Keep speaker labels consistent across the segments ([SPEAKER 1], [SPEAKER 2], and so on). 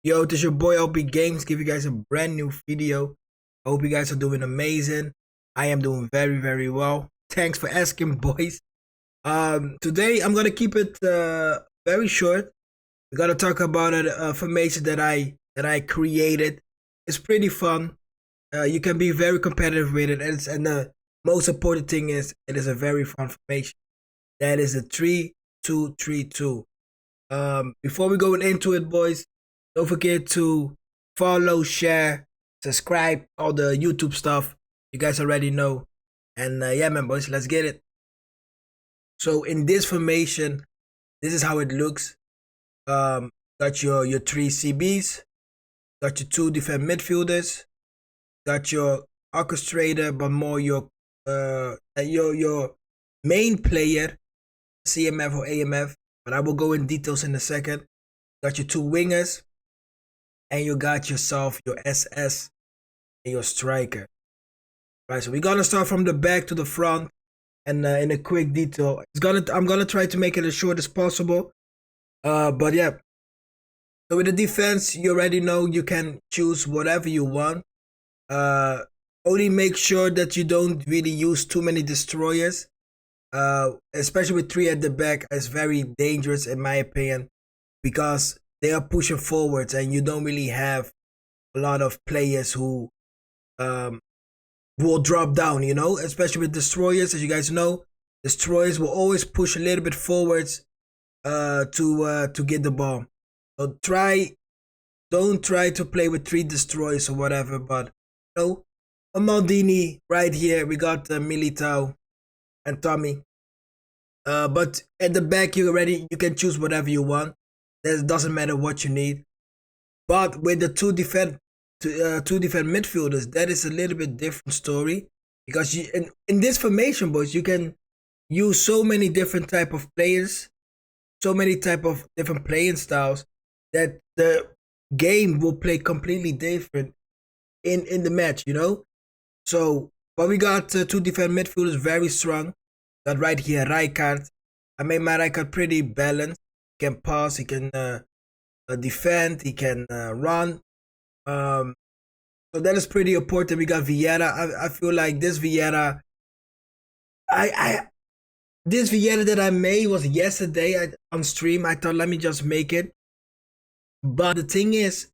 [SPEAKER 1] Yo, this is your boy LP Games. Give you guys a brand new video. I hope you guys are doing amazing. I am doing very well. Thanks for asking, boys. Today I'm gonna keep it very short. We're gonna talk about a formation that I created. It's pretty fun. You can be very competitive with it, and the most important thing is it is a very fun formation. That is a 3-2-3-2. Before we go into it, boys, don't forget to follow, share, subscribe, all the YouTube stuff. You guys already know. And yeah, man, boys, let's get it. So in this formation, this is how it looks. Got your three CBs, got your two defense midfielders, got your orchestrator, but more your main player, CMF or AMF. But I will go in details in a second. Got your two wingers, and you got yourself your SS and your striker. Right, so we're gonna start from the back to the front, and in a quick detail. I'm gonna try to make it as short as possible. But yeah. So with the defense, you already know you can choose whatever you want. Only make sure that you don't really use too many destroyers. Especially with three at the back, it's very dangerous in my opinion, because they are pushing forwards and you don't really have a lot of players who will drop down, you know, especially with destroyers. As you guys know, destroyers will always push a little bit forwards to get the ball. So don't try to play with three destroyers or whatever, but you know, a Maldini right here. We got Militao and Tommy. But at the back, you can choose whatever you want. It doesn't matter what you need. But with the two defense midfielders, that is a little bit different story, because in this formation, boys, you can use so many different type of players, so many type of different playing styles, that the game will play completely different in the match, you know. So, but we got two defense midfielders very strong. Got right here Rijkaard. I made my Rijkaard pretty balanced. He can pass, he can defend, he can run. So that is pretty important. We got Vieira. I feel like this Vieira, this Vieira that I made was yesterday on stream. I thought, let me just make it. But the thing is,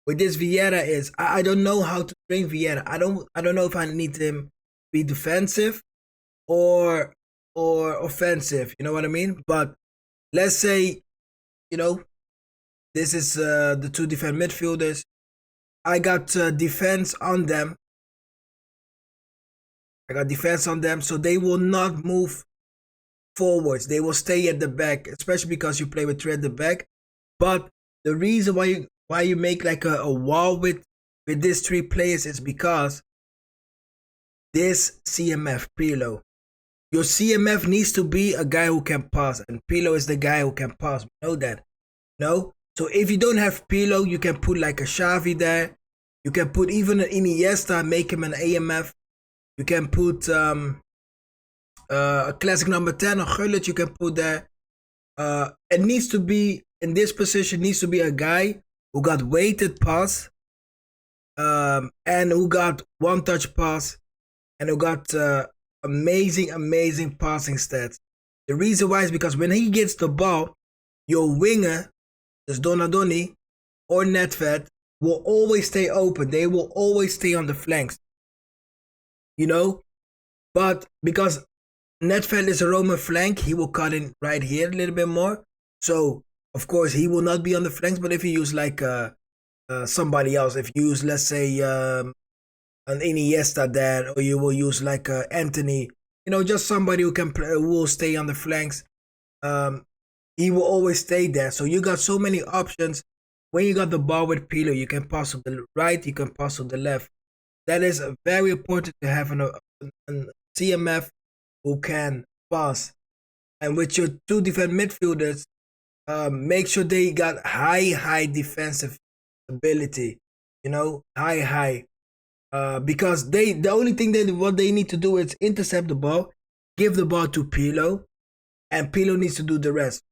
[SPEAKER 1] with this Vieira is, I don't know how to train Vieira. I don't know if I need him to be defensive or offensive. You know what I mean? But let's say, you know, this is the two defense midfielders. I got defense on them. So they will not move forwards. They will stay at the back, especially because you play with three at the back. But the reason why you make like a wall with these three players is because this CMF Pirlo. Your CMF needs to be a guy who can pass, and Pirlo is the guy who can pass. We know that, no? So if you don't have Pirlo, you can put like a Xavi there. You can put even an Iniesta, make him an AMF. You can put a classic number 10, a Gullit you can put there. It needs to be, in this position, needs to be a guy who got weighted pass, and who got one touch pass, and who got amazing passing stats. The reason why is because when he gets the ball, your winger, this Donadoni or Nedved, will always stay open. They will always stay on the flanks, you know. But because Nedved is a Roman flank, he will cut in right here a little bit more. So of course he will not be on the flanks. But if you use like somebody else, if you use, let's say, an Iniesta there, or you will use like Anthony, you know, just somebody who can play, who will stay on the flanks, he will always stay there. So you got so many options. When you got the ball with Pirlo, you can pass to the right, you can pass to the left. That is very important to have a CMF who can pass. And with your two defense midfielders, make sure they got high defensive ability, you know, high. Because the only thing what they need to do is intercept the ball, give the ball to Pirlo, and Pirlo needs to do the rest,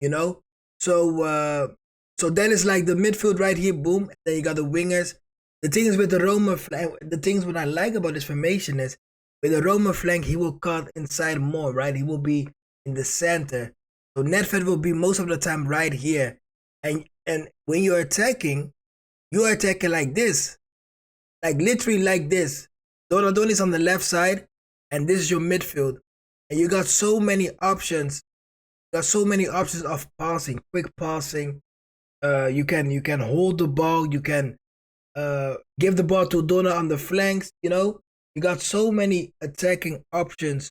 [SPEAKER 1] you know. So So then it's like the midfield right here, boom. Then you got the wingers. The thing is with the Roma flank, the things what I like about this formation is with the Roma flank, he will cut inside more, right? He will be in the center. So Nedved will be most of the time right here. And when you're attacking like this. Like literally like this. Donadoni's on the left side, and this is your midfield. And you got so many options. You got so many options of passing, quick passing. You can hold the ball. You can give the ball to Dona on the flanks. You got so many attacking options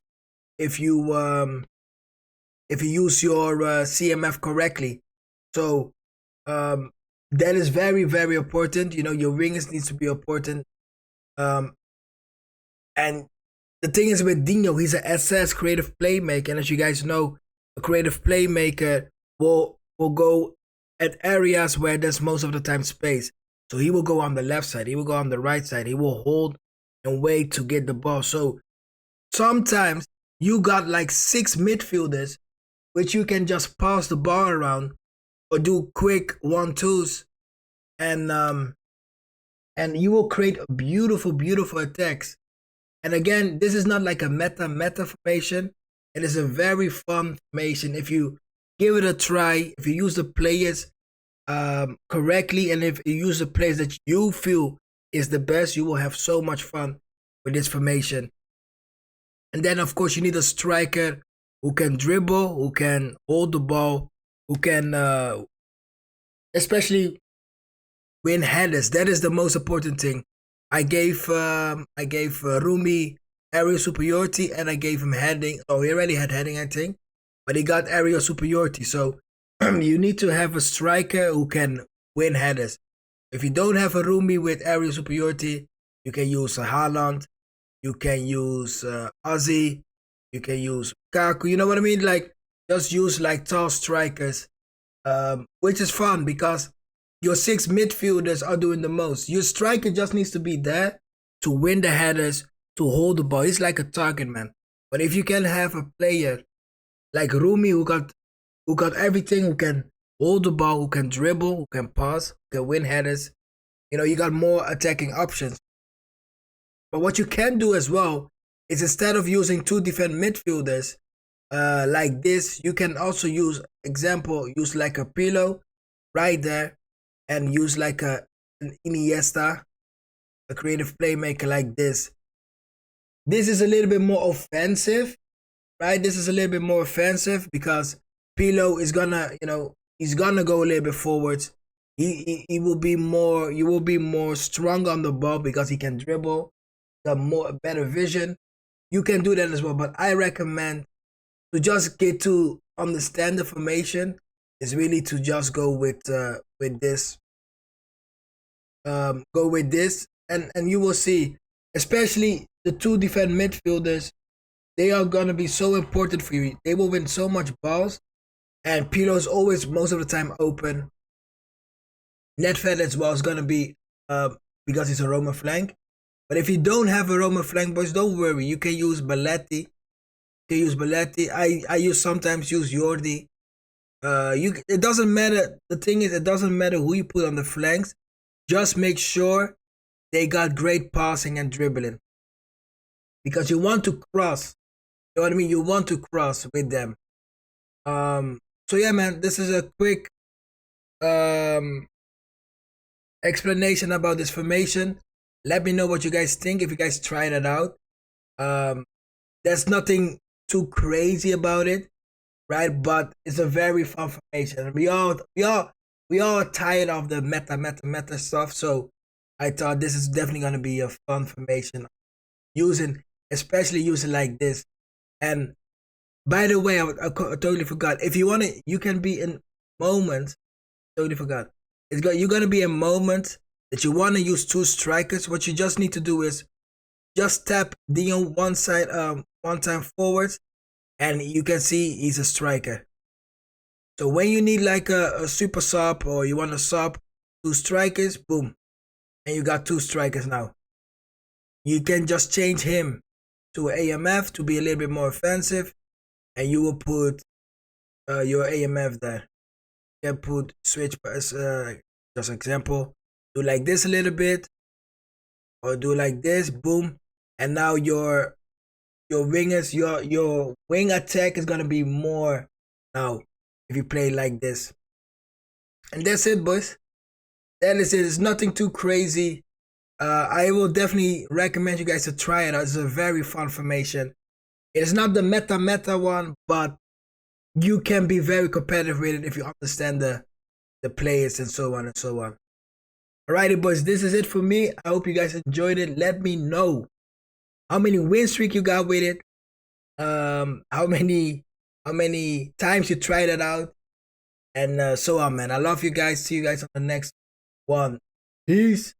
[SPEAKER 1] if you use your CMF correctly. So that is very very important. Your wingers needs to be important. Um, and the thing is with Dino, he's an SS creative playmaker, and as you guys know, a creative playmaker will go at areas where there's most of the time space. So he will go on the left side, he will go on the right side, he will hold and wait to get the ball. So sometimes you got like 6 midfielders, which you can just pass the ball around or do quick 1-2s, and you will create a beautiful attacks. And again, this is not like a meta formation. It is a very fun formation if you give it a try, if you use the players correctly, and if you use the players that you feel is the best, you will have so much fun with this formation. And then of course you need a striker who can dribble, who can hold the ball, who can especially win headers. That is the most important thing. I gave Rumi aerial superiority, and I gave him heading. Oh, he already had heading, I think, but he got aerial superiority. So you need to have a striker who can win headers. If you don't have a Rumi with aerial superiority, you can use a Haaland, you can use Ozzy, you can use Kaku. You know what I mean? Like just use like tall strikers, which is fun because your 6 midfielders are doing the most. Your striker just needs to be there to win the headers, to hold the ball. He's like a target man. But if you can have a player like Rumi who got everything, who can hold the ball, who can dribble, who can pass, who can win headers, you got more attacking options. But what you can do as well is instead of using 2 different midfielders like this, you can also use like a Pirlo right there, and use like an Iniesta, a creative playmaker like this. This is a little bit more offensive, right? This is a little bit more offensive because Pirlo is gonna, he's gonna go a little bit forwards. He will be more. You will be more strong on the ball because he can dribble, got better vision. You can do that as well, but I recommend to just get to understand the formation is really to just go with this. Go with this, and you will see, especially the 2 defense midfielders, they are gonna be so important for you. They will win so much balls, and Pirlo is always most of the time open. Nedved as well is gonna be because he's a Roma flank. But if you don't have a Roma flank, boys, don't worry. You can use Balletti. I sometimes use Jordi. It doesn't matter. The thing is, it doesn't matter who you put on the flanks. Just make sure they got great passing and dribbling. Because you want to cross. You know what I mean? You want to cross with them. So yeah, man, this is a quick explanation about this formation. Let me know what you guys think if you guys tried it out. There's nothing too crazy about it, right? But it's a very fun formation. We all tired of the meta stuff, so I thought this is definitely gonna be a fun formation. Especially using like this. And by the way, I totally forgot. If you wanna, you can be in moments. Totally forgot. You're gonna be in moments that you wanna use 2 strikers. What you just need to do is just tap Dion one side, one time forwards, and you can see he's a striker. So when you need like a super sub, or you want to sub 2 strikers, boom, and you got 2 strikers now. You can just change him to AMF to be a little bit more offensive, and you will put your AMF there. can put switch as just example. Do like this a little bit, or do like this, boom, and now your wingers, your wing attack is gonna be more now if you play like this. And that's it, boys. That is it. It's nothing too crazy. I will definitely recommend you guys to try it out. It's a very fun formation. It is not the meta one, but you can be very competitive with it if you understand the players and so on and so on. Alrighty, boys, this is it for me. I hope you guys enjoyed it. Let me know how many win streak you got with it. How many times you tried it out, and so on, man. I love you guys. See you guys on the next one. Peace.